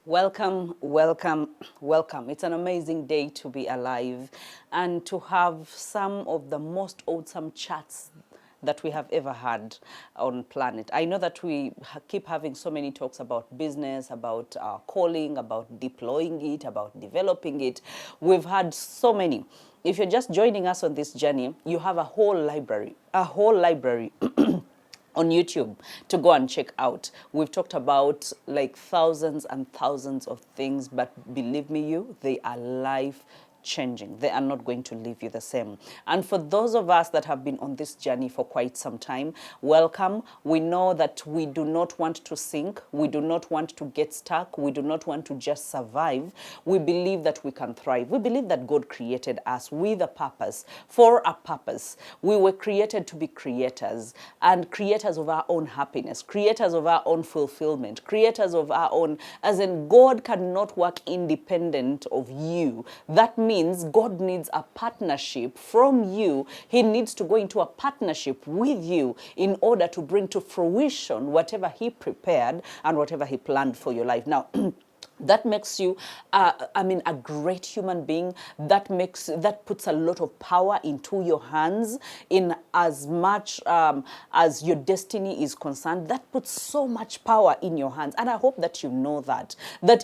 Welcome, welcome, welcome. It's an amazing day to be alive and to have some of the most awesome chats that we have ever had on planet. I know that we keep having so many talks about business, about our calling, about deploying it, about developing it. We've had so many. If you're just joining us on this journey, you have a whole library on YouTube to go and check out. We've talked about like thousands and thousands of things, but believe me, they are life changing. They are not going to leave you the same. And for those of us that have been on this journey for quite some time, welcome. We know that we do not want to sink. We do not want to get stuck. We do not want to just survive. We believe that we can thrive. We believe that God created us with a purpose, for a purpose. We were created to be creators, and creators of our own happiness, creators of our own fulfillment, creators of our own, as in God cannot work independent of you. That means God needs a partnership from you. He needs to go into a partnership with you in order to bring to fruition whatever He prepared and whatever He planned for your life. Now, that makes you, a great human being. That puts a lot of power into your hands in as much as your destiny is concerned. That puts so much power in your hands. And I hope that you know that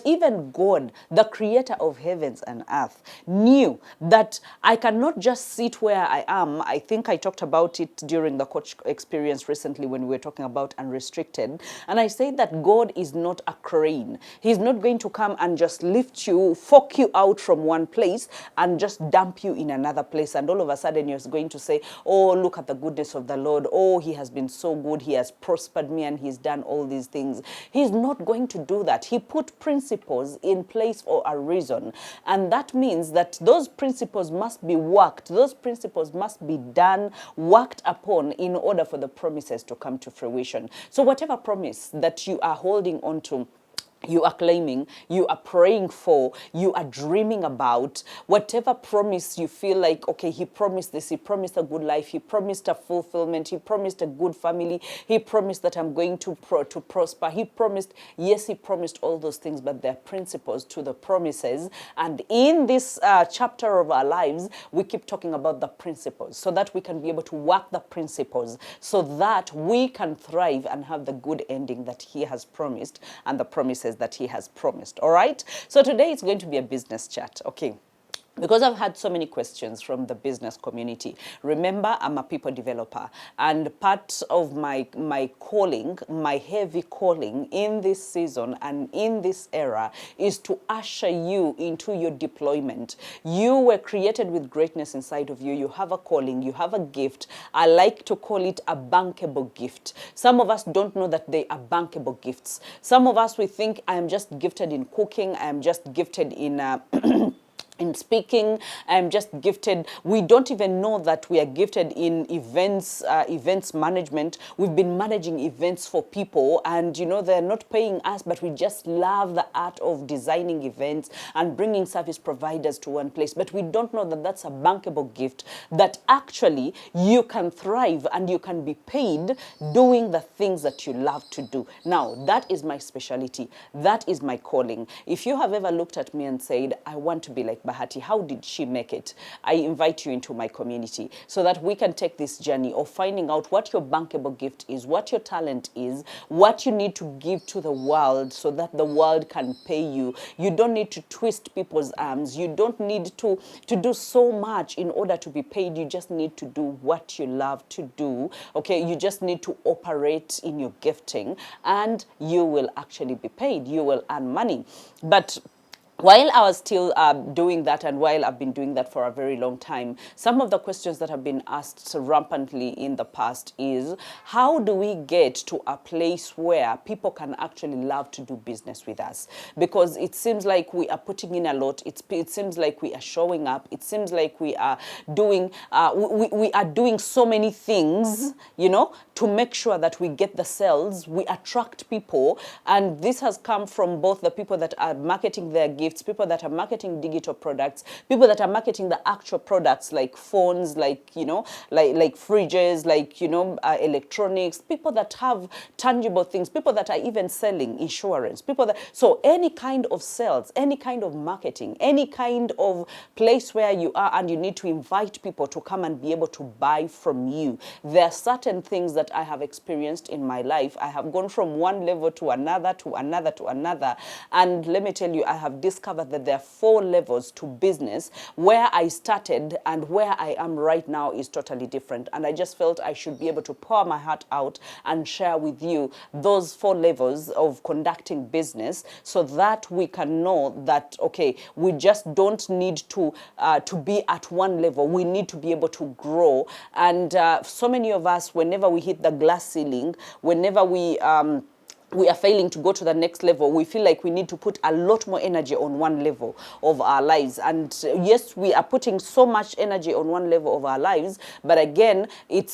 even God, the creator of heavens and earth, knew that I cannot just sit where I am. I think I talked about it during the coach experience recently when we were talking about unrestricted. And I said that God is not a crane. He's not going to come and just lift you, fork you out from one place and just dump you in another place. And all of a sudden you're going to say, oh, look at the goodness of the Lord. Oh, He has been so good. He has prospered me and He's done all these things. He's not going to do that. He put principles in place for a reason. And that means that those principles must be worked. Those principles must be done, worked upon in order for the promises to come to fruition. So whatever promise that you are holding on to, you are claiming, you are praying for, you are dreaming about, whatever promise you feel like, okay, He promised this, He promised a good life, He promised a fulfillment, He promised a good family, He promised that I'm going to prosper, He promised, yes, He promised all those things, but there are principles to the promises. And in this chapter of our lives, we keep talking about the principles so that we can be able to work the principles so that we can thrive and have the good ending that He has promised and the promises that He has promised. All right. So today it's going to be a business chat. Okay. Because I've had so many questions from the business community. Remember, I'm a people developer, and part of my calling, my heavy calling in this season and in this era is to usher you into your deployment. You were created with greatness inside of you. You have a calling, you have a gift. I like to call it a bankable gift. Some of us don't know that they are bankable gifts. Some of us, we think I am just gifted in cooking, I am just gifted in in speaking, I'm just gifted. We don't even know that we are gifted in events management. We've been managing events for people, and they're not paying us, but we just love the art of designing events and bringing service providers to one place. But we don't know that that's a bankable gift, that actually you can thrive and you can be paid doing the things that you love to do. Now, that is my specialty. That is my calling. If you have ever looked at me and said, I want to be like Bahati, how did she make it? I invite you into my community so that we can take this journey of finding out what your bankable gift is, what your talent is, what you need to give to the world so that the world can pay you. You don't need to twist people's arms. You don't need to do so much in order to be paid. You just need to do what you love to do. Okay, you just need to operate in your gifting and you will actually be paid. You will earn money. But while I was still doing that, and while I've been doing that for a very long time, some of the questions that have been asked rampantly in the past is, how do we get to a place where people can actually love to do business with us? Because it seems like we are putting in a lot. It seems like we are showing up. It seems like we are doing we are doing so many things, to make sure that we get the sales, we attract people, and this has come from both the people that are marketing their gift gifts, people that are marketing digital products, people that are marketing the actual products like phones, like, like fridges, like, electronics, people that have tangible things, people that are even selling insurance, people that, so any kind of sales, any kind of marketing, any kind of place where you are and you need to invite people to come and be able to buy from you. There are certain things that I have experienced in my life. I have gone from one level to another, to another, to another. And let me tell you, I have discovered that there are 4 levels to business. Where I started and where I am right now is totally different. And I just felt I should be able to pour my heart out and share with you those 4 levels of conducting business, so that we can know that, okay, we just don't need to be at one level. We need to be able to grow. And so many of us, whenever we hit the glass ceiling, whenever we are failing to go to the next level, we feel like we need to put a lot more energy on one level of our lives. And yes, we are putting so much energy on one level of our lives, but again,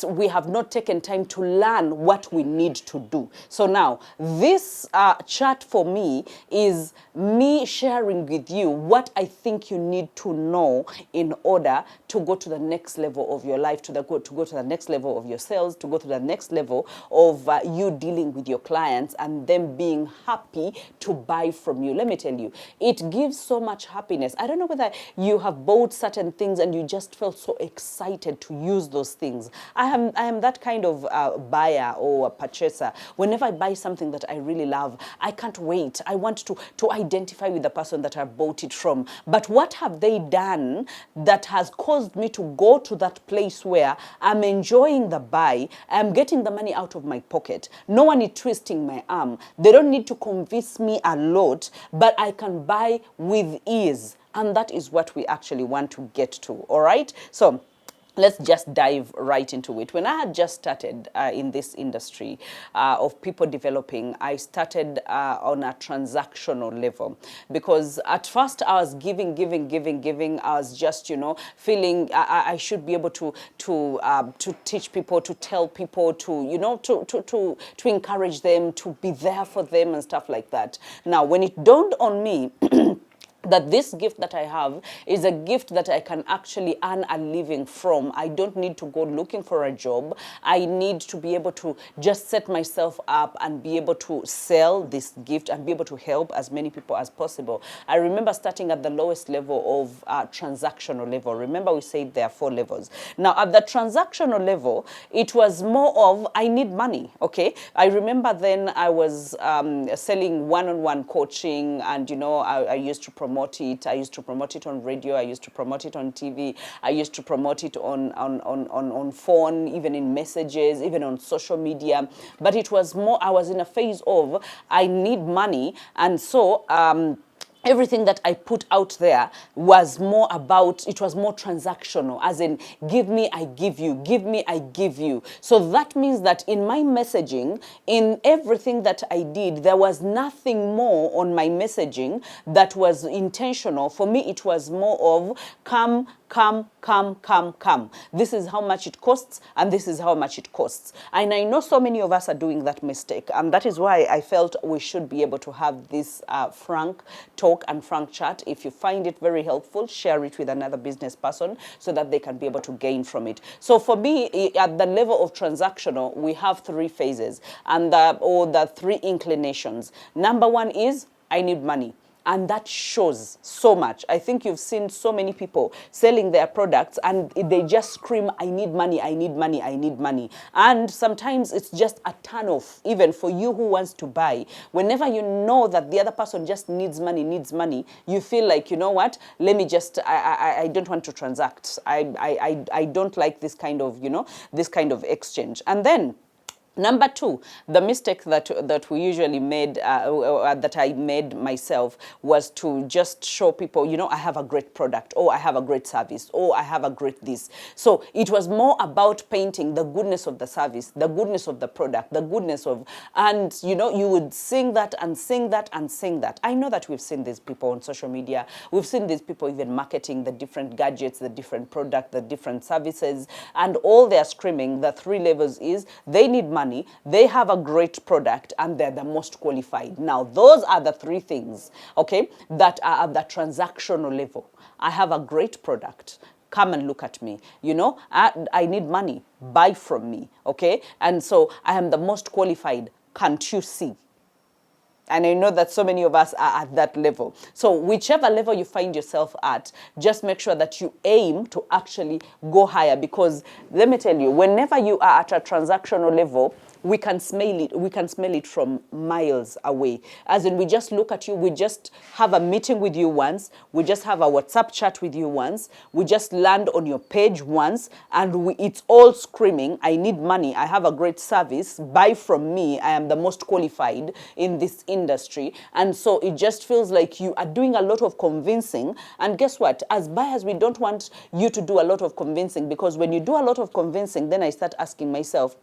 we have not taken time to learn what we need to do. So now, this chat for me is me sharing with you what I think you need to know in order to go to the next level of your life, to go to the next level of your sales, to go to the next level of you dealing with your clients and them being happy to buy from you. Let me tell you, it gives so much happiness. I don't know whether you have bought certain things and you just felt so excited to use those things. I am that kind of buyer or purchaser. Whenever I buy something that I really love, I can't wait. I want to identify with the person that I bought it from. But what have they done that has caused me to go to that place where I'm enjoying the buy, I'm getting the money out of my pocket, no one is twisting my arm. They don't need to convince me a lot, but I can buy with ease. And that is what we actually want to get to, all right? So let's just dive right into it. When I had just started in this industry of people developing, I started on a transactional level, because at first I was giving. I was just, feeling I should be able to teach people, to tell people, to encourage them, to be there for them and stuff like that. Now, when it dawned on me that this gift that I have is a gift that I can actually earn a living from. I don't need to go looking for a job. I need to be able to just set myself up and be able to sell this gift and be able to help as many people as possible. I remember starting at the lowest level of transactional level. Remember, we said there are 4 levels. Now, at the transactional level, it was more of, I need money, okay? I remember then I was selling one-on-one coaching, and, I used to promote it. I used to promote it on radio. I used to promote it on TV. I used to promote it on phone, even in messages, even on social media. But it was more, I was in a phase of, I need money. And so, everything that I put out there was more about, it was more transactional, as in, give me, I give you, give me, I give you. So that means that in my messaging, in everything that I did, there was nothing more on my messaging that was intentional. For me, it was more of, come. This is how much it costs, and this is how much it costs. And I know so many of us are doing that mistake, and that is why I felt we should be able to have this frank talk and frank chat. If you find it very helpful, share it with another business person so that they can be able to gain from it. So for me, at the level of transactional, we have 3 phases, and the 3 inclinations. Number 1 is, I need money. And that shows so much. I think you've seen so many people selling their products and they just scream, I need money, I need money, I need money. And sometimes it's just a turn off, even for you who wants to buy. Whenever you know that the other person just needs money, you feel like, you know what, let me just, I don't want to transact. I don't like this kind of, this kind of exchange. And then, number 2, the mistake that we usually made, that I made myself, was to just show people, I have a great product, or I have a great service, or I have a great this. So it was more about painting the goodness of the service, the goodness of the product, the goodness of, and you would sing that and sing that and sing that. I know that we've seen these people on social media. We've seen these people even marketing the different gadgets, the different product, the different services, and all they're screaming, the 3 levels is, they need money. money, they have a great product, and they're the most qualified. Now, those are the three things, okay, that are at the transactional level. I have a great product. Come and look at me. You know, I need money. Buy from me, okay? And so I am the most qualified. Can't you see? And I know that so many of us are at that level. So whichever level you find yourself at, just make sure that you aim to actually go higher. Because let me tell you, whenever you are at a transactional level, we can smell it. We can smell it from miles away. As in, we just look at you. We just have a meeting with you once. We just have a WhatsApp chat with you once. We just land on your page once, and it's all screaming, I need money. I have a great service. Buy from me. I am the most qualified in this industry. And so it just feels like you are doing a lot of convincing. And guess what? As buyers, we don't want you to do a lot of convincing, because when you do a lot of convincing, then I start asking myself,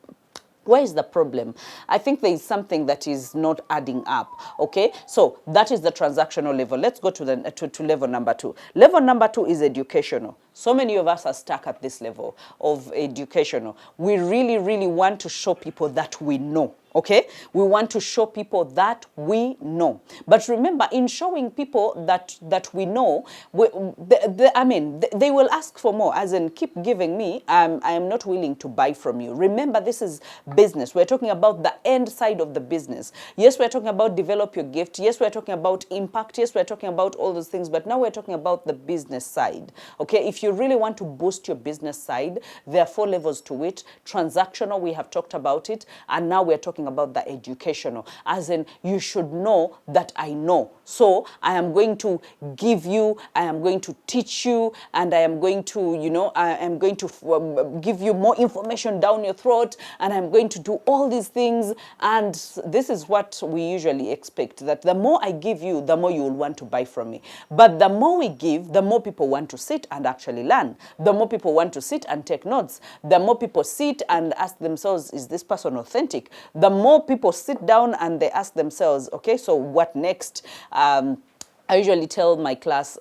where is the problem? I think there is something that is not adding up, okay? So that is the transactional level. Let's go to to level number 2. Level number 2 is educational. So many of us are stuck at this level of educational. We really, really want to show people that we know. Okay, we want to show people that we know. But remember, in showing people that we know, they will ask for more. As in, keep giving me. I am not willing to buy from you. Remember, this is business. We're talking about the end side of the business. Yes, we're talking about develop your gift. Yes, we're talking about impact. Yes, we're talking about all those things. But now we're talking about the business side. Okay, if you really want to boost your business side, there are 4 levels to it. Transactional, we have talked about it, and now we're talking about the educational, as in, you should know that I know. So I am going to give you, I am going to teach you, and I am going to, I am going to give you more information down your throat, and I'm going to do all these things. And this is what we usually expect, that the more I give you, the more you will want to buy from me. But the more we give, the more people want to sit and actually learn. The more people want to sit and take notes. The more people sit and ask themselves, is this person authentic? The more people sit down and they ask themselves, okay, so what next? I usually tell my class,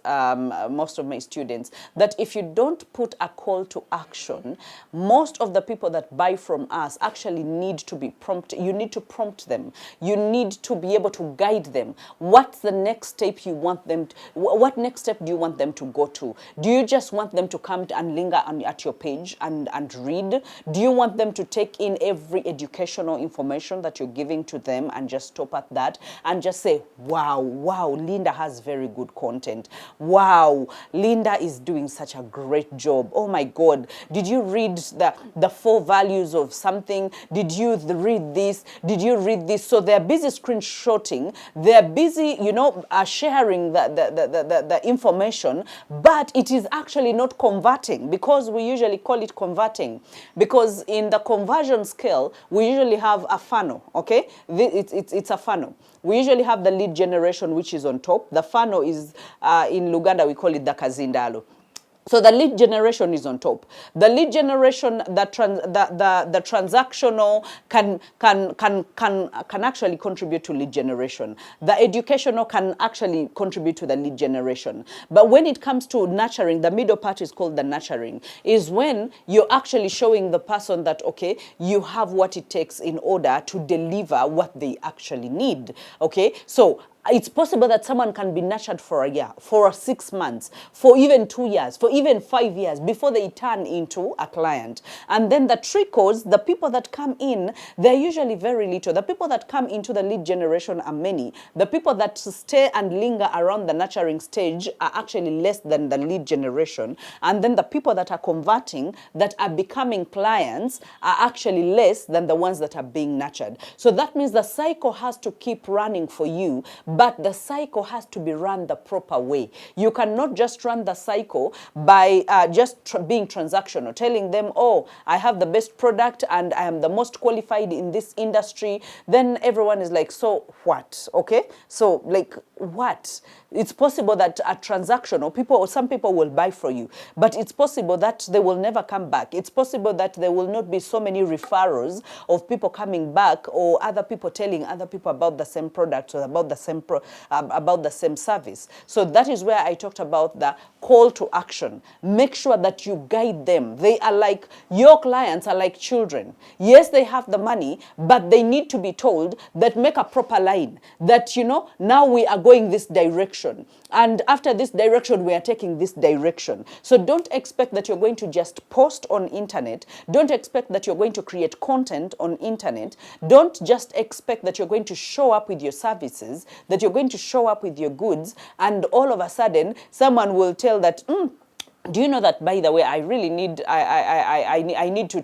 most of my students, that if you don't put a call to action, most of the people that buy from us actually need to be prompted. You need to prompt them. You need to be able to guide them. What's the next step you want them to, what next step do you want them to go to? Do you just want them to come and linger at your page and read? Do you want them to take in every educational information that you're giving to them and just stop at that and just say, wow, Linda has very good content. Wow, Linda is doing such a great job. Oh my God, did you read the 4 values of something? Did you read this? Did you read this? So they're busy screenshotting. They're busy, sharing the information, but it is actually not converting, because we usually call it converting. Because in the conversion scale, we usually have a funnel, okay? It's a funnel. We usually have the lead generation, which is on top. The funnel is, in Luganda, we call it the kazindalo. So the lead generation is on top. The lead generation, the transactional can actually contribute to lead generation. The educational can actually contribute to the lead generation. But when it comes to nurturing, the middle part is called the nurturing, is when you're actually showing the person that, okay, you have what it takes in order to deliver what they actually need. Okay, so it's possible that someone can be nurtured for a year, for 6 months, for even 2 years, for even 5 years before they turn into a client. And then the trickles, the people that come in, they're usually very little. The people that come into the lead generation are many. The people that stay and linger around the nurturing stage are actually less than the lead generation. And then the people that are converting, that are becoming clients, are actually less than the ones that are being nurtured. So that means the cycle has to keep running for you, but the cycle has to be run the proper way. You cannot just run the cycle by being transactional, telling them, oh, I have the best product and I am the most qualified in this industry. Then everyone is like, so what? Okay? So like, what? It's possible that a transactional people, or some people will buy for you, but it's possible that they will never come back. It's possible that there will not be so many referrals of people coming back, or other people telling other people about the same product or about the same about the same service. So that is where I talked about the call to action. Make sure that you guide them. They are like, your clients are like children. Yes, they have the money, but they need to be told that make a proper line, that, you know, now we are going this direction, and after this direction we are taking this direction. So don't expect that you're going to just post on internet. Don't expect that you're going to create content on internet. Don't just expect that you're going to show up with your services, that you're going to show up with your goods, and all of a sudden someone will tell that, do you know that, by the way, I really need, I need to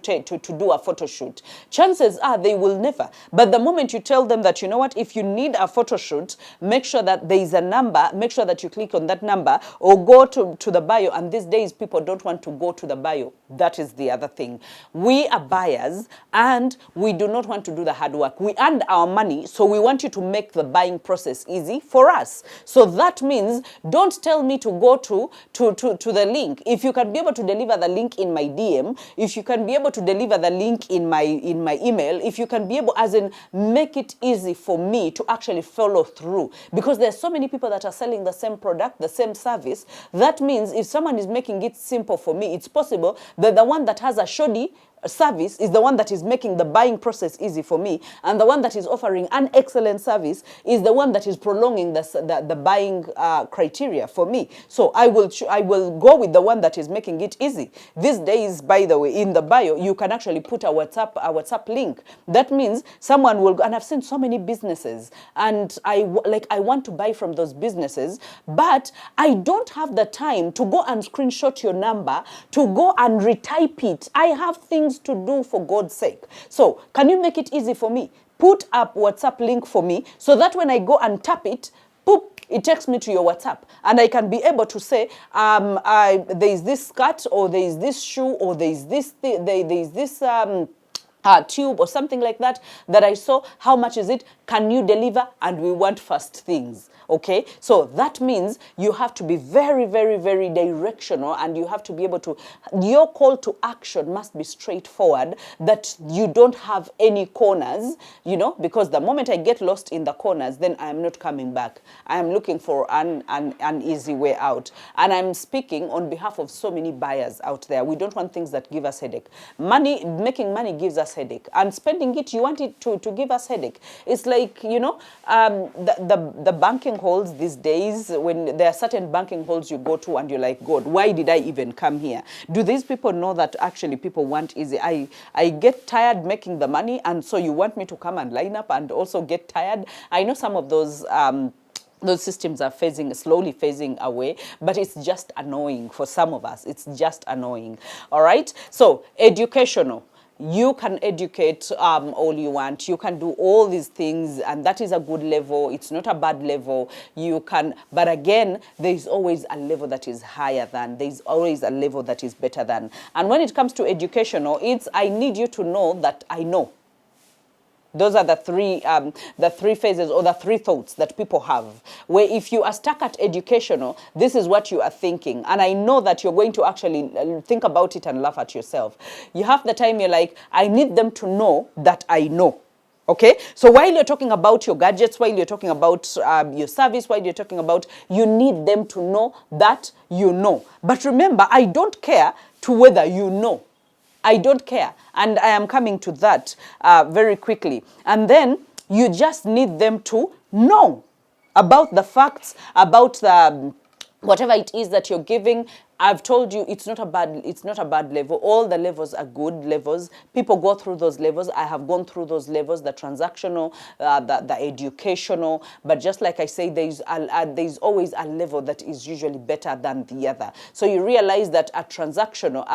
do a photo shoot. Chances are they will never. But the moment you tell them that, you know what, if you need a photo shoot, make sure that there is a number, make sure that you click on that number, or go to the bio. And these days, people don't want to go to the bio. That is the other thing. We are buyers, and we do not want to do the hard work. We earned our money, so we want you to make the buying process easy for us. So that means, don't tell me to go to the link. If you can be able to deliver the link in my DM, if you can be able to deliver the link in my email, if you can be able, as in, make it easy for me to actually follow through. Because there's so many people that are selling the same product, the same service. That means if someone is making it simple for me, it's possible that the one that has a shoddy service is the one that is making the buying process easy for me, and the one that is offering an excellent service is the one that is prolonging the buying criteria for me. So I will go with the one that is making it easy. These days, by the way, in the bio you can actually put a WhatsApp link. That means someone will go, and I've seen so many businesses, and I want to buy from those businesses, but I don't have the time to go and screenshot your number, to go and retype it. I have things to do, for God's sake. So can you make it easy for me? Put up WhatsApp link for me, so that when I go and tap it, boop, it takes me to your WhatsApp, and I can be able to say, there is this skirt, or there is this shoe, or there is this tube or something like that I saw. How much is it? Can you deliver? And we want fast things. Okay, so that means you have to be very, very, very directional, and you have to be able to, your call to action must be straightforward, that you don't have any corners, you know, because the moment I get lost in the corners, then I am not coming back. I am looking for an easy way out. And I'm speaking on behalf of so many buyers out there. We don't want things that give us headache. Making money gives us headache, and spending it, you want it to give us headache. It's like, you know, the banking halls these days, when there are certain banking halls you go to and you're like, God, why did I even come here? Do these people know that actually people want easy? I get tired making the money, and so you want me to come and line up and also get tired? I know some of those systems are slowly phasing away, but it's just annoying for some of us. It's just annoying. All right. So educational. You can educate all you want. You can do all these things, and that is a good level. It's not a bad level. You can, but again, there is always a level that is higher than. There is always a level that is better than. And when it comes to educational, it's, I need you to know that I know. Those are the three phases, or the three thoughts that people have. Where if you are stuck at educational, this is what you are thinking. And I know that you're going to actually think about it and laugh at yourself. You have the time, you're like, I need them to know that I know. Okay, so while you're talking about your gadgets, while you're talking about your service, while you're talking about, you need them to know that you know. But remember, I don't care to whether you know. I don't care. And I am coming to that very quickly. And then you just need them to know about the facts, about the whatever it is that you're giving. I've told you it's not a bad level. All the levels are good levels. People go through those levels. I have gone through those levels, the transactional, the educational. But just like I say, there's always a level that is usually better than the other. So you realize that a transactional,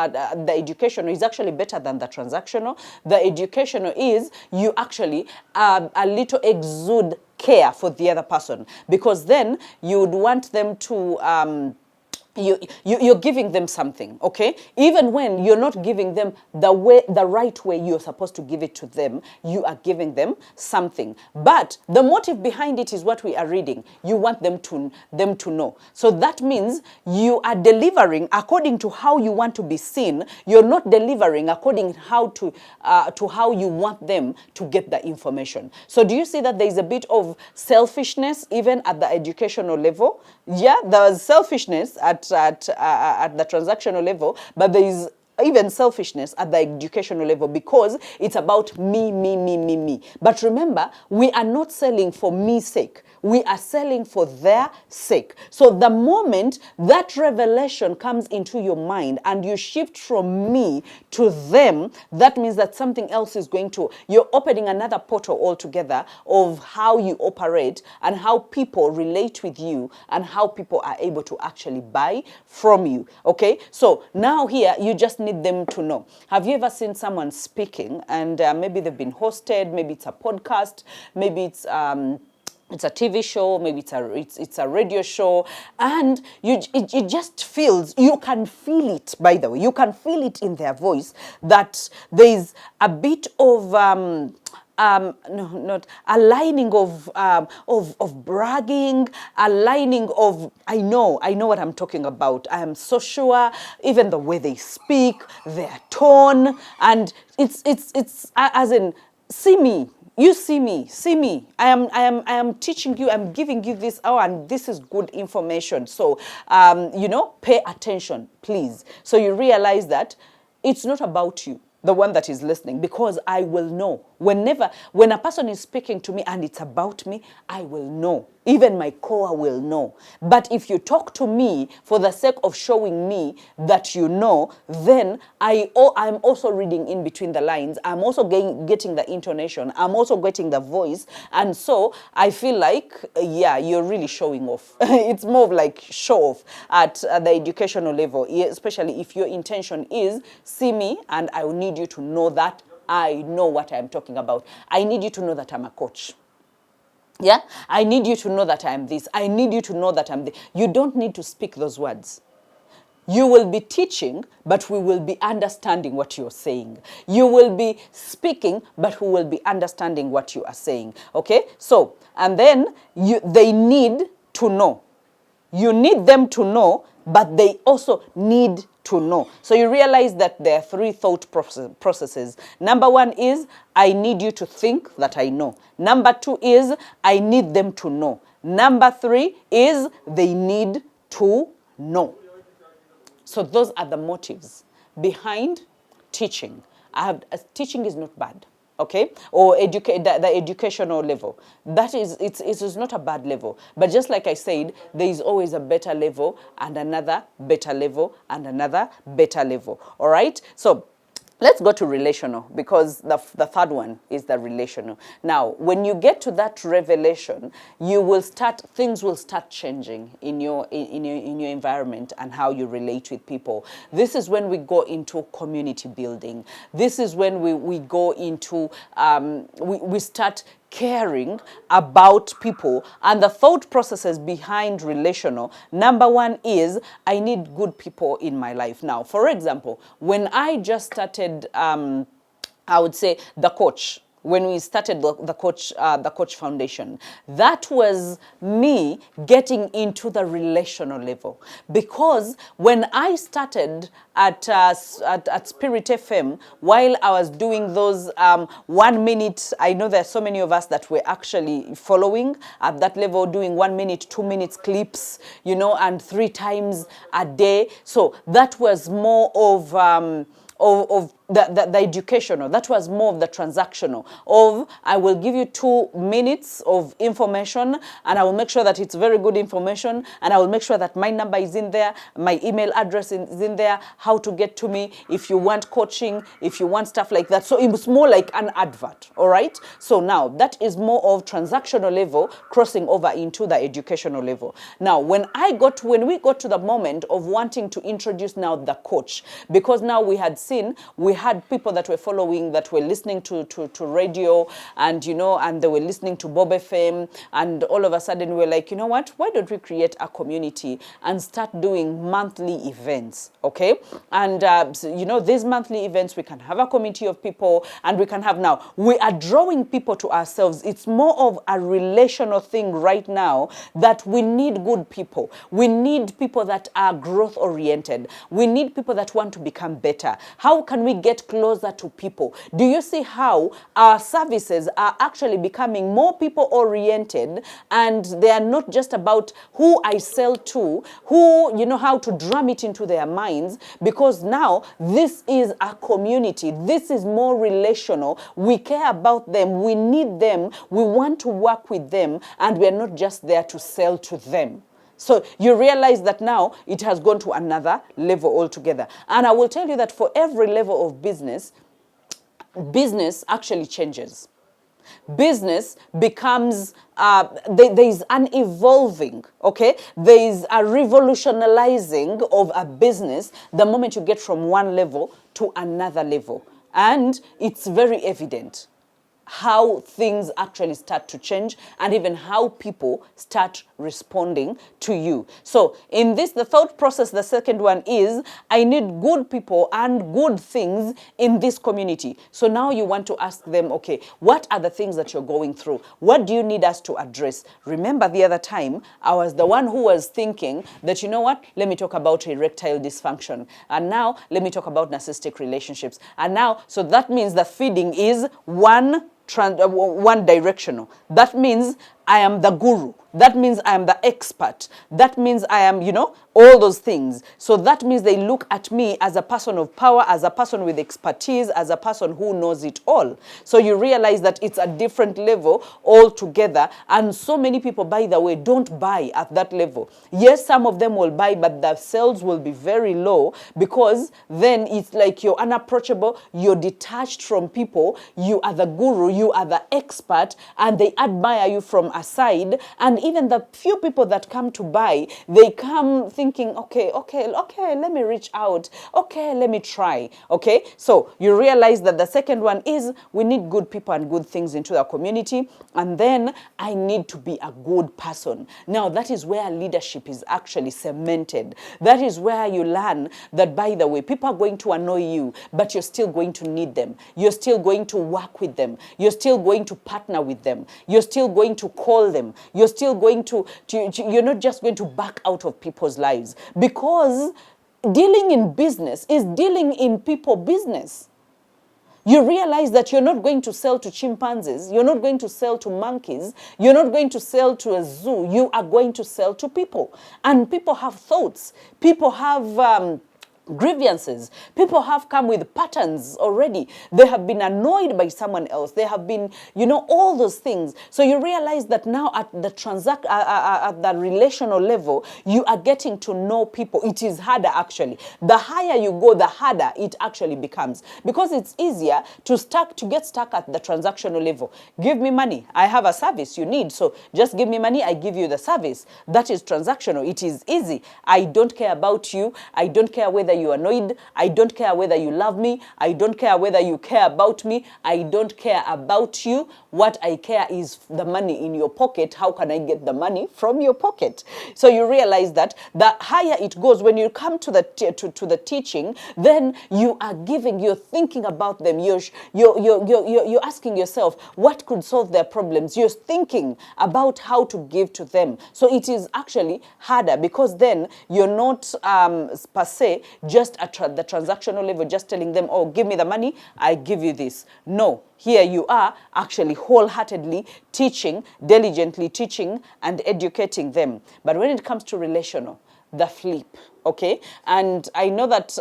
the educational is actually better than the transactional. The educational is you actually a little exude care for the other person, because then you would want them to you're giving them something, okay? Even when you're not giving them the right way you're supposed to give it to them, you are giving them something. But the motive behind it is what we are reading. You want them to know. So that means you are delivering according to how you want to be seen. You're not delivering according to how you want them to get the information. So do you see that there is a bit of selfishness even at the educational level? Yeah, there's selfishness at the transactional level, but there is even selfishness at the educational level because it's about me, me, me, me, me. But remember, we are not selling for me's sake. We are selling for their sake. So the moment that revelation comes into your mind and you shift from me to them, that means that something else is you're opening another portal altogether of how you operate and how people relate with you and how people are able to actually buy from you. Okay? So now here, you just need them to know. Have you ever seen someone speaking and maybe they've been hosted, maybe it's a podcast, maybe it's a TV show, maybe it's a radio show, and it just feels, you can feel it, by the way, you can feel it in their voice that there's a bit of not aligning of bragging, aligning of I know what I'm talking about. I am so sure, even the way they speak, their tone, and it's as in, see me. You see me. I am teaching you. I'm giving you this. Oh, and this is good information. So, pay attention, please. So you realize that it's not about you, the one that is listening, because I will know. When a person is speaking to me and it's about me, I will know. Even my core will know. But if you talk to me for the sake of showing me that you know, then I'm also reading in between the lines. I'm also getting the intonation. I'm also getting the voice. And so I feel like, you're really showing off. It's more of like show off at the educational level, especially if your intention is, see me and I will need you to know that I know what I'm talking about. I need you to know that I'm a coach. Yeah, I need you to know that I'm this. I need you to know that I'm this. You don't need to speak those words. You will be teaching, but we will be understanding what you're saying. You will be speaking, but we will be understanding what you are saying. Okay? So, and then they need to know. You need them to know, but they also need to know. So you realize that there are three thought processes. Number one is, I need you to think that I know. Number two is, I need them to know. Number three is, they need to know. So those are the motives behind teaching. Teaching is not bad. Okay, or the educational level. That is, it is not a bad level. But just like I said, there is always a better level and another better level and another better level. All right, so let's go to relational, because the third one is the relational. Now, when you get to that revelation, things will start changing in your environment and how you relate with people. This is when we go into community building. This is when we go into, we start caring about people. And the thought processes behind relational, number one is, I need good people in my life. Now, for example, when I just started, I would say the coach, when we started the coach foundation, that was me getting into the relational level. Because when I started at Spirit FM, while I was doing those 1 minute, I know there are so many of us that were actually following at that level, doing 1 minute, 2 minutes clips, and 3 times a day. So that was more of the educational. That was more of the transactional. I will give you 2 minutes of information, and I will make sure that it's very good information, and I will make sure that my number is in there, my email address is in there, how to get to me, if you want coaching, if you want stuff like that. So it was more like an advert, all right? So now that is more of transactional level crossing over into the educational level. Now, when we got to the moment of wanting to introduce now the coach, because now we had seen we had people that were following, that were listening to radio, and and they were listening to Bob FM, and all of a sudden we were like, you know what, why don't we create a community and start doing monthly events, okay? And so, these monthly events, we can have a committee of people, and we can have, now we are drawing people to ourselves. It's more of a relational thing right now, that we need good people. We need people that are growth oriented. We need people that want to become better. How can we get closer to people? Do you see how our services are actually becoming more people oriented, and they are not just about who I sell to, who, how to drum it into their minds, because now this is a community. This is more relational. We care about them. We need them. We want to work with them, and we're not just there to sell to them. So you realize that now it has gone to another level altogether. And I will tell you that for every level of business, business actually changes. Business becomes, there is an evolving, okay? There is a revolutionizing of a business the moment you get from one level to another level. And it's very evident how things actually start to change, and even how people start responding to you. So in this, the thought process, the second one is, I need good people and good things in this community. So now you want to ask them, okay, what are the things that you're going through? What do you need us to address? Remember the other time, I was the one who was thinking that, you know what, let me talk about erectile dysfunction. And now let me talk about narcissistic relationships. And now, so that means the feeding is one directional. That means I am the guru. That means I am the expert. That means I am, all those things. So that means they look at me as a person of power, as a person with expertise, as a person who knows it all. So you realize that it's a different level altogether. And so many people, by the way, don't buy at that level. Yes, some of them will buy, but the sales will be very low, because then it's like you're unapproachable, you're detached from people, you are the guru, you are the expert, and they admire you from aside. And even the few people that come to buy, they come thinking, okay, let me reach out. Okay, let me try. Okay, so you realize that the second one is, we need good people and good things into the community. And then I need to be a good person. Now that is where leadership is actually cemented. That is where you learn that, by the way, people are going to annoy you, but you're still going to need them. You're still going to work with them. You're still going to partner with them. You're still going to call them. You're still going to you're not just going to back out of people's lives, because dealing in business is dealing in people business. You realize that you're not going to sell to chimpanzees. You're not going to sell to monkeys. You're not going to sell to a zoo. You are going to sell to people. And people have thoughts. People have grievances. People have come with patterns already. They have been annoyed by someone else. They have been, all those things. So you realize that now at the at the relational level, you are getting to know people. It is harder, actually. The higher you go, the harder it actually becomes, because it's easier to get stuck at the transactional level. Give me money. I have a service you need. So just give me money. I give you the service. That is transactional. It is easy. I don't care about you. I don't care whether you are annoyed. I don't care whether you love me. I don't care whether you care about me. I don't care about you. What I care is the money in your pocket. How can I get the money from your pocket? So you realize that the higher it goes, when you come to the teaching, then you are giving, you're thinking about them. You're asking yourself, what could solve their problems? You're thinking about how to give to them. So it is actually harder, because then you're not per se just at the transactional level, just telling them, oh, give me the money, I give you this. No, here you are actually wholeheartedly teaching, diligently teaching and educating them. But when it comes to relational, the flip, okay? And I know that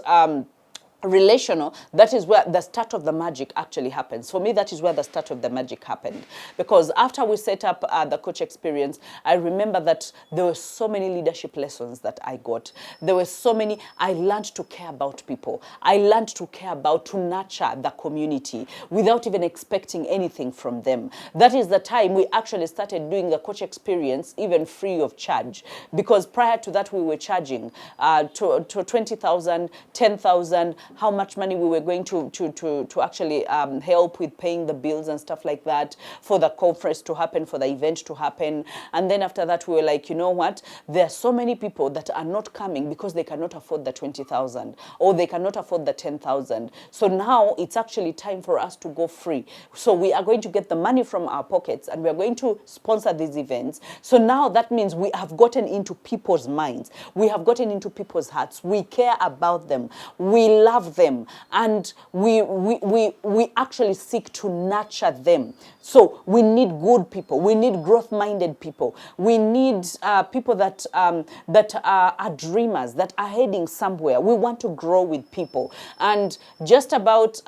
relational, that is where the start of the magic actually happens. For me, that is where the start of the magic happened. Because after we set up the coach experience, I remember that there were so many leadership lessons that I got. There were so many, I learned to care about people. I learned to care about, to nurture the community without even expecting anything from them. That is the time we actually started doing the coach experience even free of charge. Because prior to that, we were charging to 20,000, 10,000, how much money we were going to actually help with paying the bills and stuff like that, for the conference to happen, for the event to happen. And then after that, we were like, you know what? There are so many people that are not coming because they cannot afford the 20,000 or they cannot afford the 10,000. So now it's actually time for us to go free. So we are going to get the money from our pockets and we are going to sponsor these events. So now that means we have gotten into people's minds. We have gotten into people's hearts. We care about them. We love them. And we actually seek to nurture them. So we need good people. We need growth-minded people. We need people that are dreamers, that are heading somewhere. We want to grow with people. And just about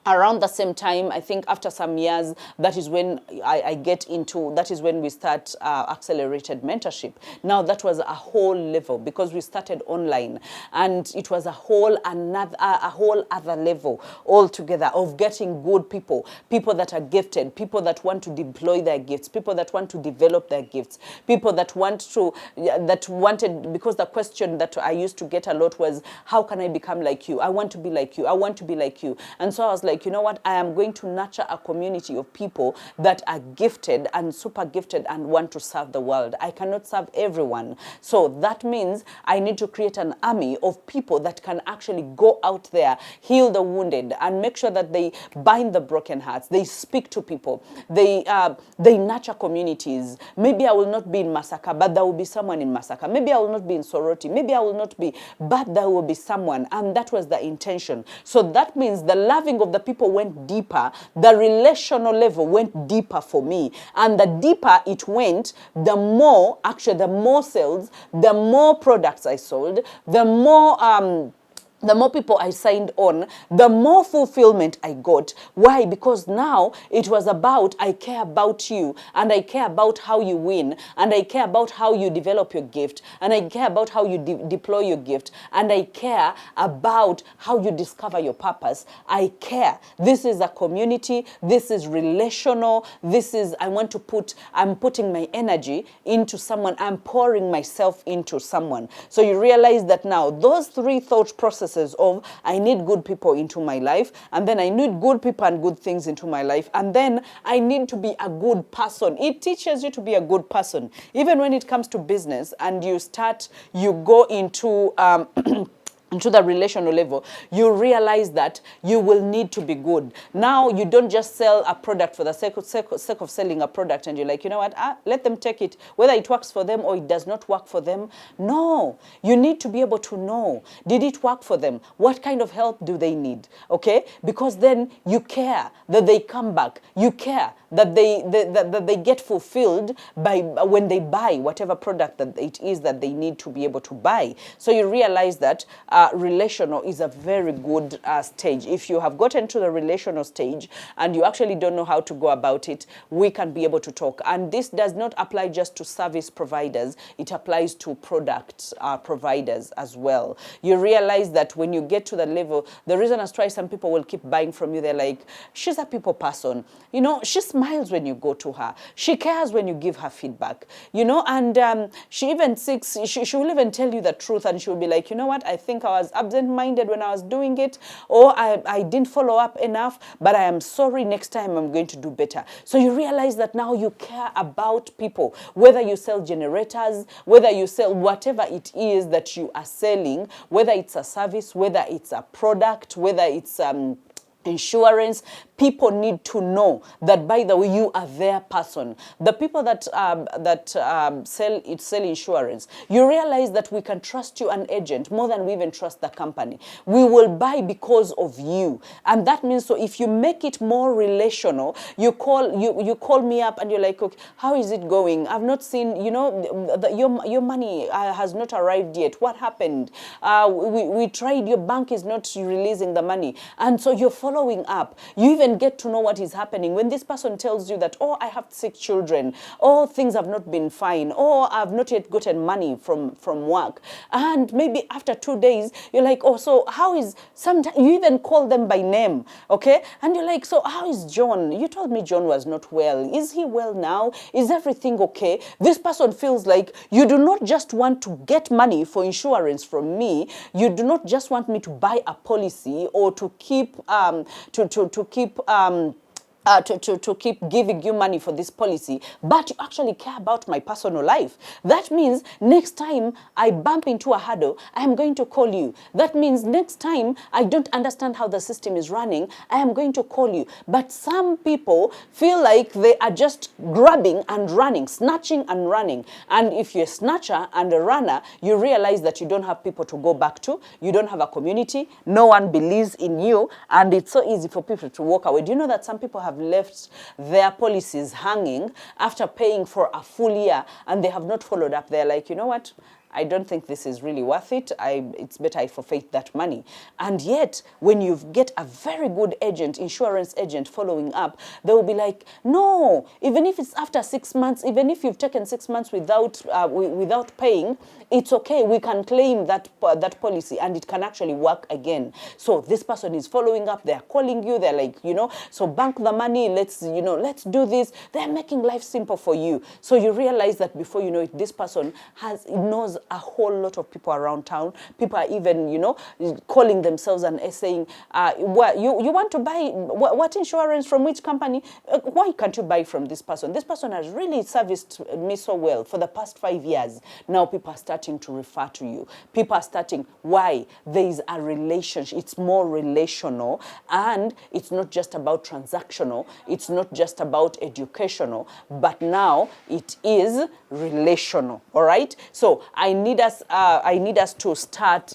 around the same time, I think after some years, that is when that is when we start accelerated mentorship. Now that was a whole level because we started online, and it was a whole other level altogether of getting good people that are gifted, people that want to deploy their gifts, people that want to develop their gifts, people that wanted, because the question that I used to get a lot was, how can I become like you? I want to be like you. I want to be like you. And so I was like, you know what? I am going to nurture a community of people that are gifted and super gifted and want to serve the world. I cannot serve everyone. So that means I need to create an army of people that can actually go out there, heal the wounded, and make sure that they bind the broken hearts. They speak to people. They nurture communities. Maybe I will not be in Masaka, but there will be someone in Masaka. Maybe I will not be in Soroti. Maybe I will not be, but there will be someone. And that was the intention. So that means the loving of the people went deeper. The relational level went deeper for me. And the deeper it went, the more sales, the more products I sold, the more people I signed on, the more fulfillment I got. Why? Because now it was about, I care about you, and I care about how you win, and I care about how you develop your gift, and I care about how you deploy your gift, and I care about how you discover your purpose. I care. This is a community. This is relational. This is, I'm putting my energy into someone. I'm pouring myself into someone. So you realize that now those three thought processes of, I need good people into my life, and then I need good people and good things into my life, and then I need to be a good person. It teaches you to be a good person. Even when it comes to business and you go into into the relational level, you realize that you will need to be good. Now you don't just sell a product for the sake of selling a product, and you're like, you know what, let them take it, whether it works for them or it does not work for them. No, you need to be able to know, did it work for them? What kind of help do they need? Okay, because then you care that they come back. You care that they get fulfilled by when they buy whatever product that it is that they need to be able to buy. So you realize that relational is a very good stage. If you have gotten to the relational stage and you actually don't know how to go about it, we can be able to talk. And this does not apply just to service providers. It applies to product providers as well. You realize that when you get to the level, the reason as to why some people will keep buying from you, they're like, she's a people person. You know, she smiles when you go to her. She cares when you give her feedback. You know, and she even seeks, she will even tell you the truth, and she will be like, you know what, I think I was absent-minded when I was doing it, or I didn't follow up enough, but I am sorry, next time I'm going to do better. So you realize that now you care about people, whether you sell generators, whether you sell whatever it is that you are selling, whether it's a service, whether it's a product, whether it's insurance. People need to know that, by the way, you are their person. The people that sell insurance, you realize that we can trust you, an agent, more than we even trust the company. We will buy because of you, and that means, so if you make it more relational, you call me up and you're like, okay, how is it going? I've not seen, you know, your money has not arrived yet. What happened? We tried. Your bank is not releasing the money, and so you're following following up. You even get to know what is happening. When this person tells you that, oh, I have 6 children, oh, things have not been fine, oh, I've not yet gotten money from work. And maybe after 2 days, you're like, oh, so how is, sometimes you even call them by name, okay? And you're like, so how is John? You told me John was not well. Is he well now? Is everything okay? This person feels like you do not just want to get money for insurance from me. You do not just want me to buy a policy or to keep to keep giving you money for this policy, but you actually care about my personal life. That means next time I bump into a hurdle, I am going to call you. That means next time I don't understand how the system is running, I am going to call you. But some people feel like they are just grabbing and running, snatching and running. And if you're a snatcher and a runner, you realize that you don't have people to go back to, you don't have a community, no one believes in you, and it's so easy for people to walk away. Do you know that some people have left their policies hanging after paying for a full year and they have not followed up? They're like, you know what? I don't think this is really worth it. It's better I forfeit that money. And yet, when you get a very good agent, insurance agent following up, they will be like, no, even if it's after 6 months, even if you've taken 6 months without paying, it's okay. We can claim that policy and it can actually work again. So this person is following up. They're calling you. They're like, so bank the money. Let's do this. They're making life simple for you. So you realize that before you know it, this person knows a whole lot of people around town. People are even, calling themselves and saying, you want to buy what insurance from which company? Why can't you buy from this person? This person has really serviced me so well for the past 5 years. Now people are starting to refer to you. People are starting, why? There is a relationship. It's more relational, and it's not just about transactional. It's not just about educational, but now it is relational. All right. So I need us to start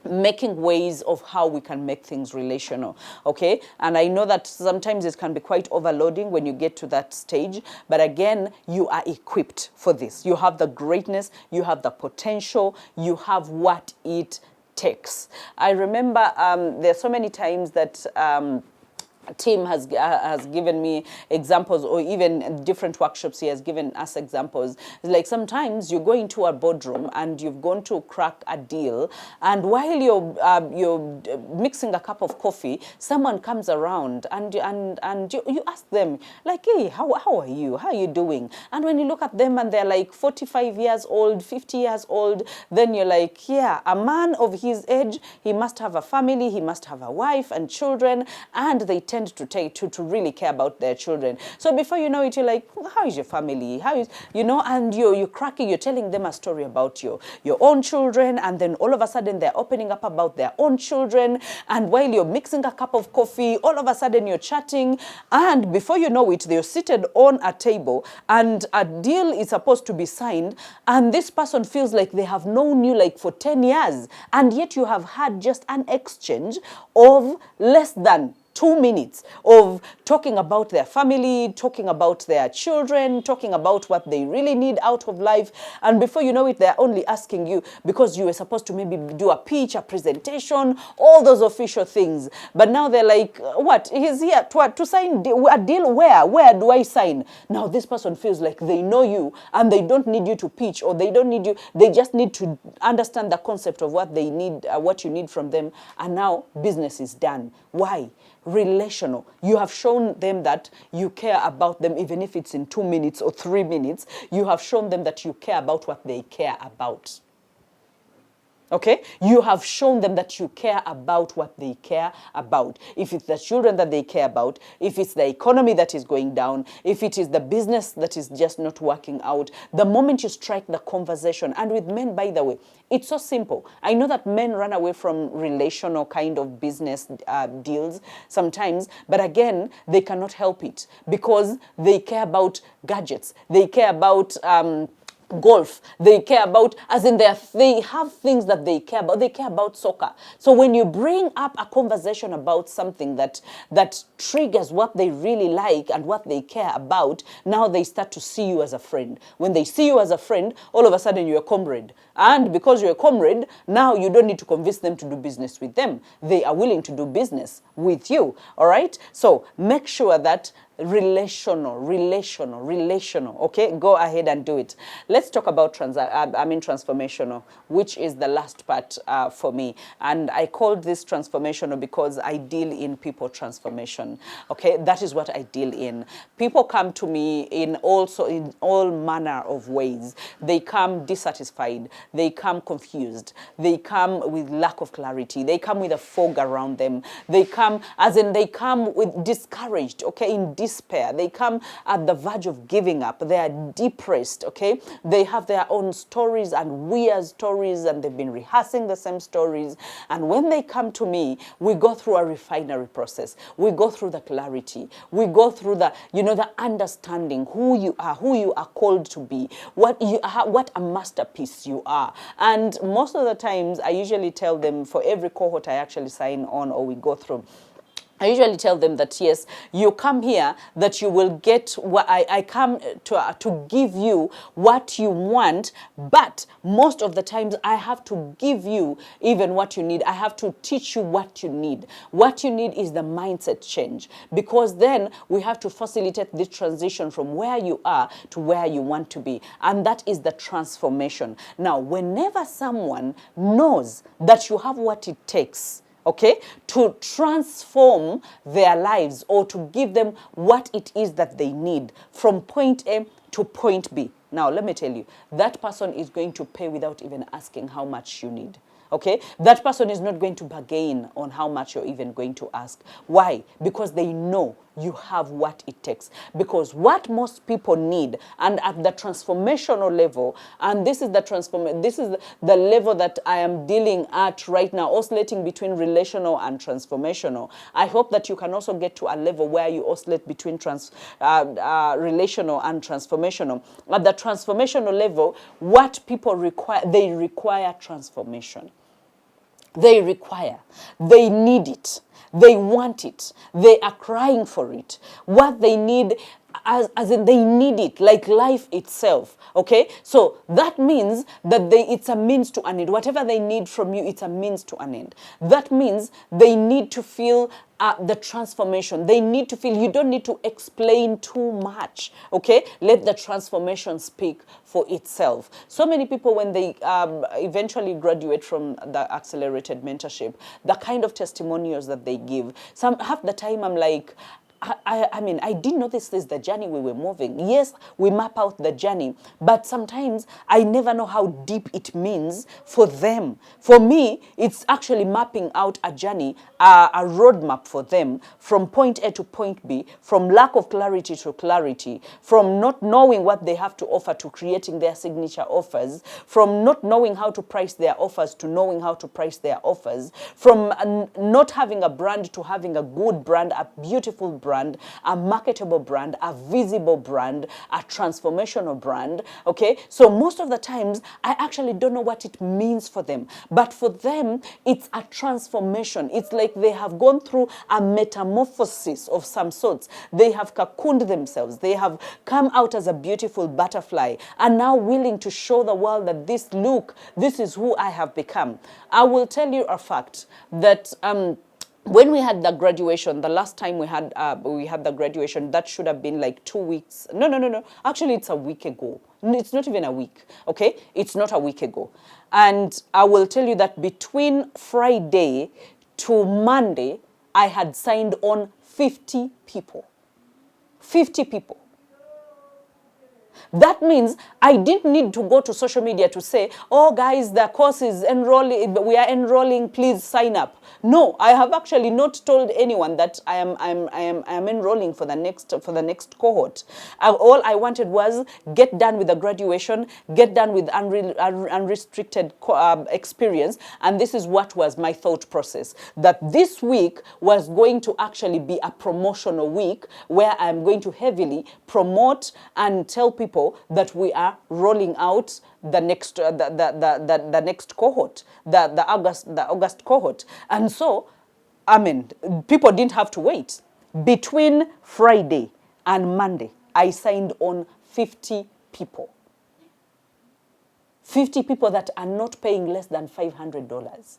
making ways of how we can make things relational, okay? And I know that sometimes it can be quite overloading when you get to that stage, but again, you are equipped for this. You have the greatness, you have the potential, you have what it takes. I remember there are so many times that Tim has given me examples, or even different workshops he has given us examples. Like sometimes you go into a boardroom and you've gone to crack a deal, and while you're mixing a cup of coffee, someone comes around and you ask them like, hey, how are you? How are you doing? And when you look at them and they're like 45 years old, 50 years old, then you're like, yeah, a man of his age, he must have a family, he must have a wife and children, and they tend to really care about their children. So before you know it, you're like, how is your family? How is, and you're cracking, you're telling them a story about your own children, and then all of a sudden they're opening up about their own children, and while you're mixing a cup of coffee, all of a sudden you're chatting, and before you know it, they're seated on a table, and a deal is supposed to be signed, and this person feels like they have known you like for 10 years, and yet you have had just an exchange of less than 2 minutes of talking about their family, talking about their children, talking about what they really need out of life. And before you know it, they're only asking you because you were supposed to maybe do a pitch, a presentation, all those official things. But now they're like, what? He's here to sign a deal where? Where do I sign? Now this person feels like they know you and they don't need you to pitch, or they don't need you. They just need to understand the concept of what they need, what you need from them. And now business is done. Why? Relational. You have shown them that you care about them, even if it's in 2 minutes or 3 minutes. You have shown them that you care about what they care about. Okay? You have shown them that you care about what they care about. If it's the children that they care about, if it's the economy that is going down, if it is the business that is just not working out, the moment you strike the conversation, and with men, by the way, it's so simple. I know that men run away from relational kind of business deals sometimes, but again, they cannot help it because they care about gadgets. They care about golf. They care about, as in they have things that they care about. They care about soccer. So when you bring up a conversation about something that triggers what they really like and what they care about, now they start to see you as a friend. When they see you as a friend, all of a sudden you're a comrade. And because you're a comrade, now you don't need to convince them to do business with them. They are willing to do business with you. All right? So make sure that relational. Okay, go ahead and do it. Let's talk about transformational, which is the last part for me. And I called this transformational because I deal in people transformation. Okay, that is what I deal in. People come to me in all manner of ways. They come dissatisfied. They come confused. They come with lack of clarity. They come with a fog around them. They come with discouraged. Okay, in despair. They come at the verge of giving up. They are depressed, okay? They have their own stories and weird stories, and they've been rehearsing the same stories. And when they come to me, we go through a refinery process. We go through the clarity. We go through the understanding who you are called to be, what a masterpiece you are. And most of the times, I usually tell them, for every cohort I actually sign on or we go through, I usually tell them that, yes, you come here, that you will get what I come to give you what you want, but most of the times I have to give you even what you need. I have to teach you what you need. What you need is the mindset change, because then we have to facilitate the transition from where you are to where you want to be. And that is the transformation. Now, whenever someone knows that you have what it takes, okay, to transform their lives or to give them what it is that they need from point A to point B. Now, let me tell you, that person is going to pay without even asking how much you need. Okay, that person is not going to bargain on how much you're even going to ask. Why? Because they know you have what it takes. Because what most people need, and at the transformational level, and this is the level that I am dealing at right now, oscillating between relational and transformational. I hope that you can also get to a level where you oscillate between relational and transformational. At the transformational level, what people require, they require transformation. They need it, they want it, they are crying for it. What they need, as in they need it, like life itself, okay? So that means that it's a means to an end. Whatever they need from you, it's a means to an end. That means they need to feel the transformation. They need to feel, you don't need to explain too much, okay? Let the transformation speak for itself. So many people, when they eventually graduate from the accelerated mentorship, the kind of testimonials that they give, half the time I'm like, I mean, I didn't know this is the journey we were moving. Yes, we map out the journey, but sometimes I never know how deep it means for them. For me, it's actually mapping out a journey, a roadmap for them from point A to point B, from lack of clarity to clarity, from not knowing what they have to offer to creating their signature offers, from not knowing how to price their offers to knowing how to price their offers, from not having a brand to having a good brand, a beautiful brand, a marketable brand, a visible brand, a transformational brand, okay? So most of the times, I actually don't know what it means for them. But for them, it's a transformation. It's like they have gone through a metamorphosis of some sorts. They have cocooned themselves. They have come out as a beautiful butterfly and now willing to show the world that this is who I have become. I will tell you a fact that when we had the graduation, the last time we had the graduation, that should have been like 2 weeks. No. Actually, it's a week ago. It's not even a week, okay? It's not a week ago. And I will tell you that between Friday to Monday, I had signed on 50 people. 50 people. That means I didn't need to go to social media to say, oh guys, the course is enrolling, we are enrolling, please sign up. No, I have actually not told anyone that I am enrolling for the next cohort. All I wanted was get done with the graduation, get done with unrestricted experience, and this is what was my thought process. That this week was going to actually be a promotional week where I'm going to heavily promote and tell people people that we are rolling out the next the next cohort, the August cohort. And so, I mean, people didn't have to wait. Between Friday and Monday, I signed on 50 people. 50 people that are not paying less than $500.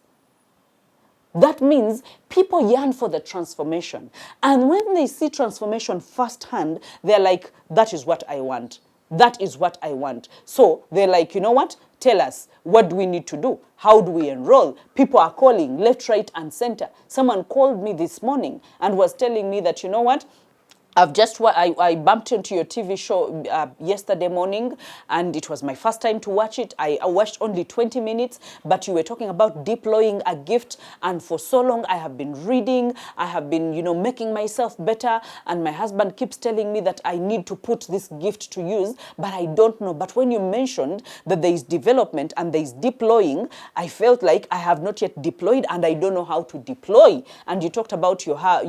That means people yearn for the transformation. And when they see transformation firsthand, they're like, that is what I want. That is what I want. So they're like, you know what? Tell us, what do we need to do? How do we enroll? People are calling left, right, and center. Someone called me this morning and was telling me that, you know what? I bumped into your TV show yesterday morning, and it was my first time to watch it. I watched only 20 minutes, but you were talking about deploying a gift, and for so long I have been reading, I have been, making myself better, and my husband keeps telling me that I need to put this gift to use, but I don't know. But when you mentioned that there is development and there is deploying, I felt like I have not yet deployed, and I don't know how to deploy. And you talked about you have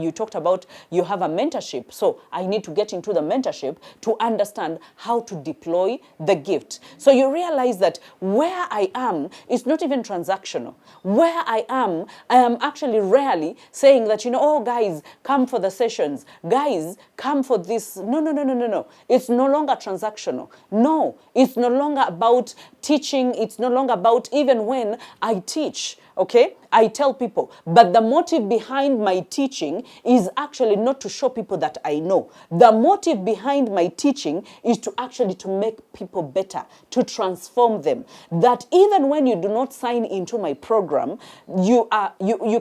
a mentorship. So I need to get into the mentorship to understand how to deploy the gift. So you realize that where I am is not even transactional. Where I am actually rarely saying that, oh, guys, come for the sessions. Guys, come for this. No. It's no longer transactional. No, it's no longer about teaching. It's no longer about, even when I teach, okay, I tell people, but the motive behind my teaching is actually not to show people that I know. The motive behind my teaching is to actually to make people better, to transform them. That even when you do not sign into my program, you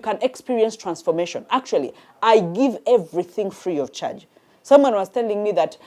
can experience transformation. Actually, I give everything free of charge. Someone was telling me that,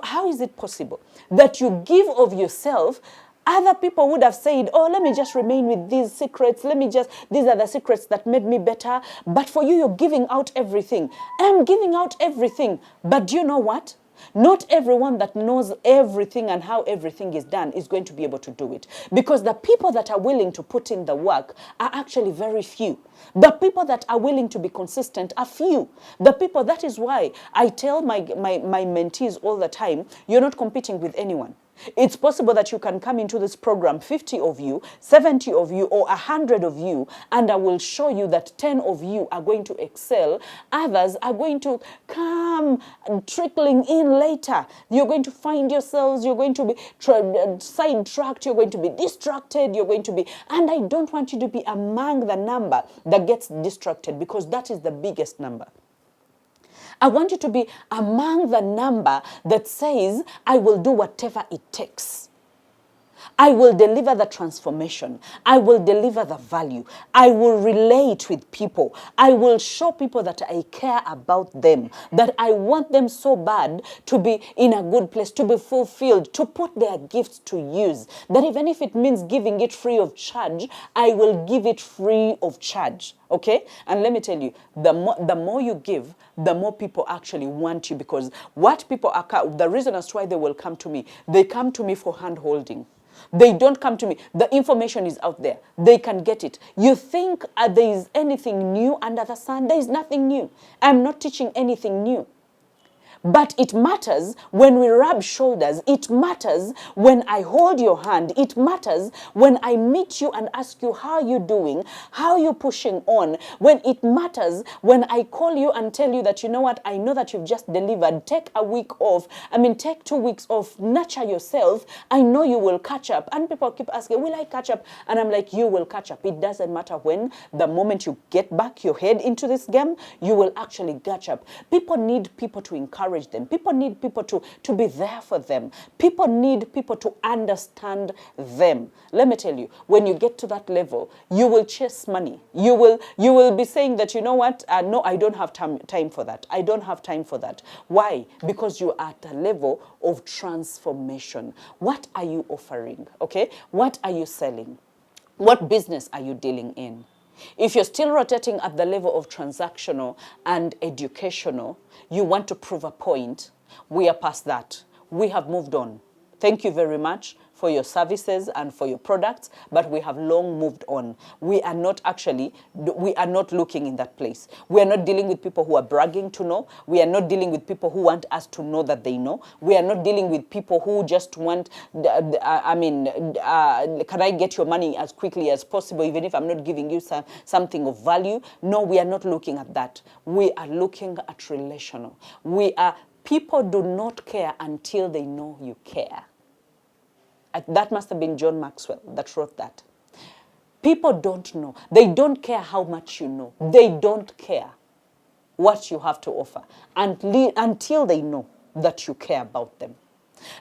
how is it possible that you give of yourself? Other people would have said, oh, let me just remain with these secrets. These are the secrets that made me better. But for you, you're giving out everything. I'm giving out everything. But do you know what? Not everyone that knows everything and how everything is done is going to be able to do it. Because the people that are willing to put in the work are actually very few. The people that are willing to be consistent are few. That is why I tell my mentees all the time, you're not competing with anyone. It's possible that you can come into this program, 50 of you, 70 of you, or 100 of you, and I will show you that 10 of you are going to excel. Others are going to come trickling in later. You're going to find yourselves, you're going to be sidetracked, you're going to be distracted, and I don't want you to be among the number that gets distracted, because that is the biggest number. I want you to be among the number that says, I will do whatever it takes. I will deliver the transformation. I will deliver the value. I will relate with people. I will show people that I care about them, that I want them so bad to be in a good place, to be fulfilled, to put their gifts to use. That even if it means giving it free of charge, I will give it free of charge. Okay? And let me tell you, the more you give, the more people actually want you, because what people are, the reason as to why they will come to me, they come to me for hand-holding. They don't come to me. The information is out there. They can get it. You think there is anything new under the sun? There is nothing new. I'm not teaching anything new. But it matters when we rub shoulders. It matters when I hold your hand. It matters when I meet you and ask you, how are you doing? How are you pushing on? When it matters when I call you and tell you that, you know what, I know that you've just delivered. Take a week off. Take 2 weeks off. Nurture yourself. I know you will catch up. And people keep asking, will I catch up? And I'm like, you will catch up. It doesn't matter when. The moment you get back your head into this game, you will actually catch up. People need people to encourage them. People need people to be there for them. People need people to understand them. Let me tell you, when you get to that level, you will chase money. You will be saying that, you know what, no, I don't have time for that. I don't have time for that. Why? Because you're at a level of transformation. What are you offering? Okay? What are you selling? What business are you dealing in? If you're still rotating at the level of transactional and educational, you want to prove a point, we are past that. We have moved on. Thank you very much for your services and for your products, but we have long moved on. We are not looking in that place. We are not dealing with people who are bragging to know. We are not dealing with people who want us to know that they know. We are not dealing with people who just want, can I get your money as quickly as possible, even if I'm not giving you something of value? No, we are not looking at that. We are looking at relational. People do not care until they know you care. That must have been John Maxwell that wrote that. People don't know. They don't care how much you know. They don't care what you have to offer until they know that you care about them.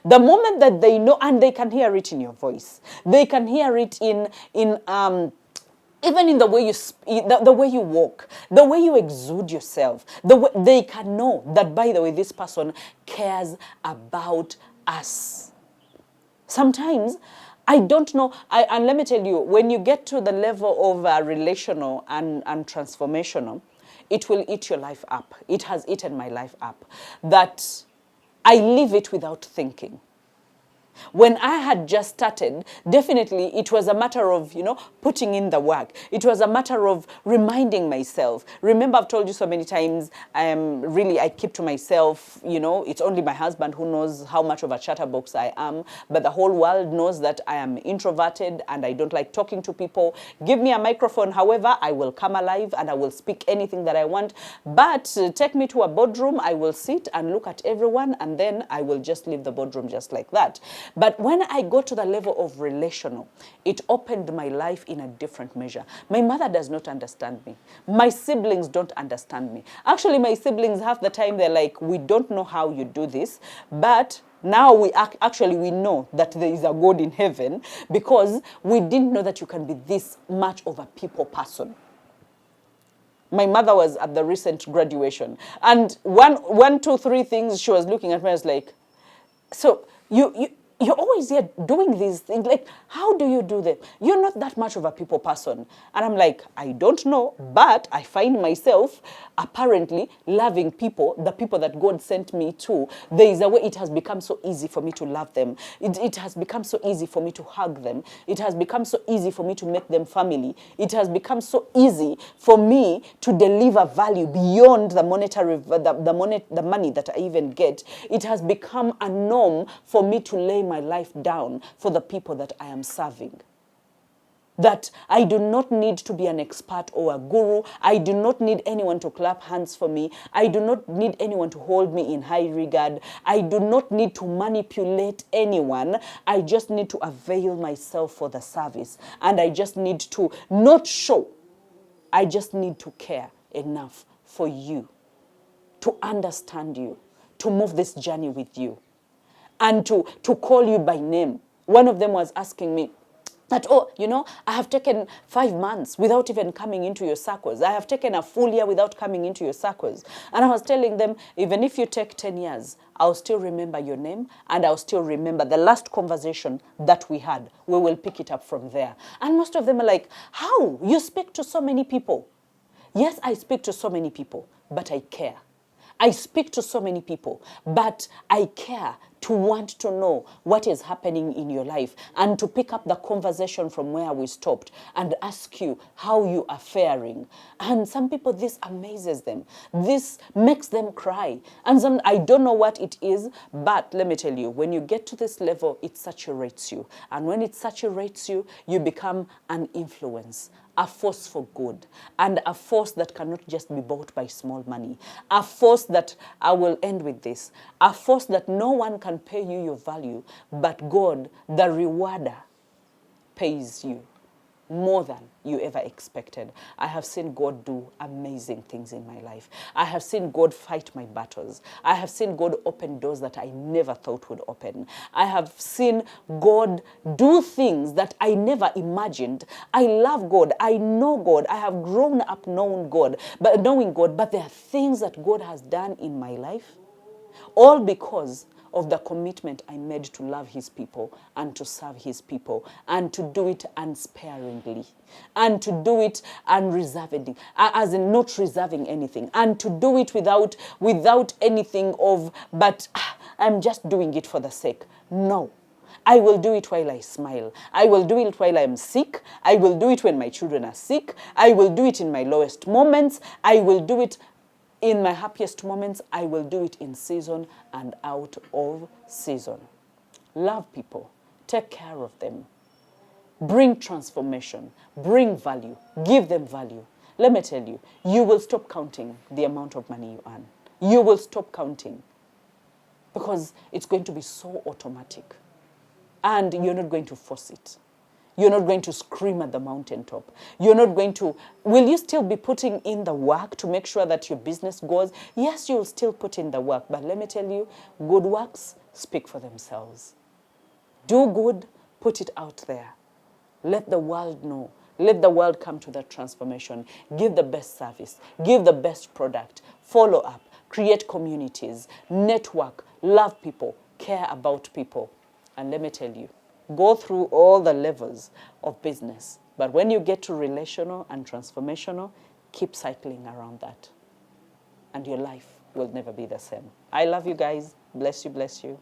The moment that they know, and they can hear it in your voice, they can hear it in even in the way the way you walk, the way you exude yourself, they can know that, by the way, this person cares about us. Sometimes, I don't know, and let me tell you, when you get to the level of relational and transformational, it will eat your life up. It has eaten my life up. That I live it without thinking. When I had just started, definitely it was a matter of, putting in the work. It was a matter of reminding myself. Remember, I've told you so many times, I keep to myself, it's only my husband who knows how much of a chatterbox I am, but the whole world knows that I am introverted and I don't like talking to people. Give me a microphone, however, I will come alive and I will speak anything that I want. But take me to a boardroom, I will sit and look at everyone, and then I will just leave the boardroom just like that. But when I got to the level of relational, it opened my life in a different measure. My mother does not understand me. My siblings don't understand me. Actually, my siblings, half the time, they're like, we don't know how you do this, but now we know that there is a God in heaven, because we didn't know that you can be this much of a people person. My mother was at the recent graduation, and one, two, three things she was looking at me, I was like, so you're always here doing these things. Like, how do you do that? You're not that much of a people person. And I'm like, I don't know, but I find myself apparently loving people, the people that God sent me to. There is a way it has become so easy for me to love them. It has become so easy for me to hug them. It has become so easy for me to make them family. It has become so easy for me to deliver value beyond the monetary, the money that I even get. It has become a norm for me to lay my life down for the people that I am serving. That I do not need to be an expert or a guru. I do not need anyone to clap hands for me. I do not need anyone to hold me in high regard. I do not need to manipulate anyone. I just need to avail myself for the service. And I just need to not show. I just need to care enough for you, to understand you, to move this journey with you, and to call you by name. One of them was asking me that, I have taken 5 months without even coming into your circles. I have taken a full year without coming into your circles. And I was telling them, even if you take 10 years, I'll still remember your name, and I'll still remember the last conversation that we had. We will pick it up from there. And most of them are like, how? You speak to so many people. Yes, I speak to so many people, but I care. I speak to so many people, but I care to want to know what is happening in your life, and to pick up the conversation from where we stopped and ask you how you are faring. And some people, this amazes them. This makes them cry. And I don't know what it is, but let me tell you, when you get to this level, it saturates you. And when it saturates you, you become an influence, a force for good, and a force that cannot just be bought by small money. A force that, I will end with this, a force that no one can pay you your value, but God, the rewarder, pays you more than you ever expected. I have seen God do amazing things in my life. I have seen God fight my battles. I have seen God open doors that I never thought would open. I have seen God do things that I never imagined. I love God. I know God. I have grown up knowing God, but there are things that God has done in my life, all because of the commitment I made to love his people and to serve his people, and to do it unsparingly, and to do it unreservedly, as in not reserving anything, and to do it without anything of, but I'm just doing it for the sake. No. I will do it while I smile. I will do it while I'm sick. I will do it when my children are sick. I will do it in my lowest moments. I will do it in my happiest moments. I will do it in season and out of season. Love people. Take care of them. Bring transformation. Bring value. Give them value. Let me tell you, you will stop counting the amount of money you earn. You will stop counting because it's going to be so automatic. And you're not going to force it. You're not going to scream at the mountaintop. You're not going to... Will you still be putting in the work to make sure that your business goes? Yes, you'll still put in the work. But let me tell you, good works speak for themselves. Do good, put it out there. Let the world know. Let the world come to that transformation. Give the best service. Give the best product. Follow up. Create communities. Network. Love people. Care about people. And let me tell you, go through all the levels of business. But when you get to relational and transformational, keep cycling around that. And your life will never be the same. I love you guys. Bless you, bless you.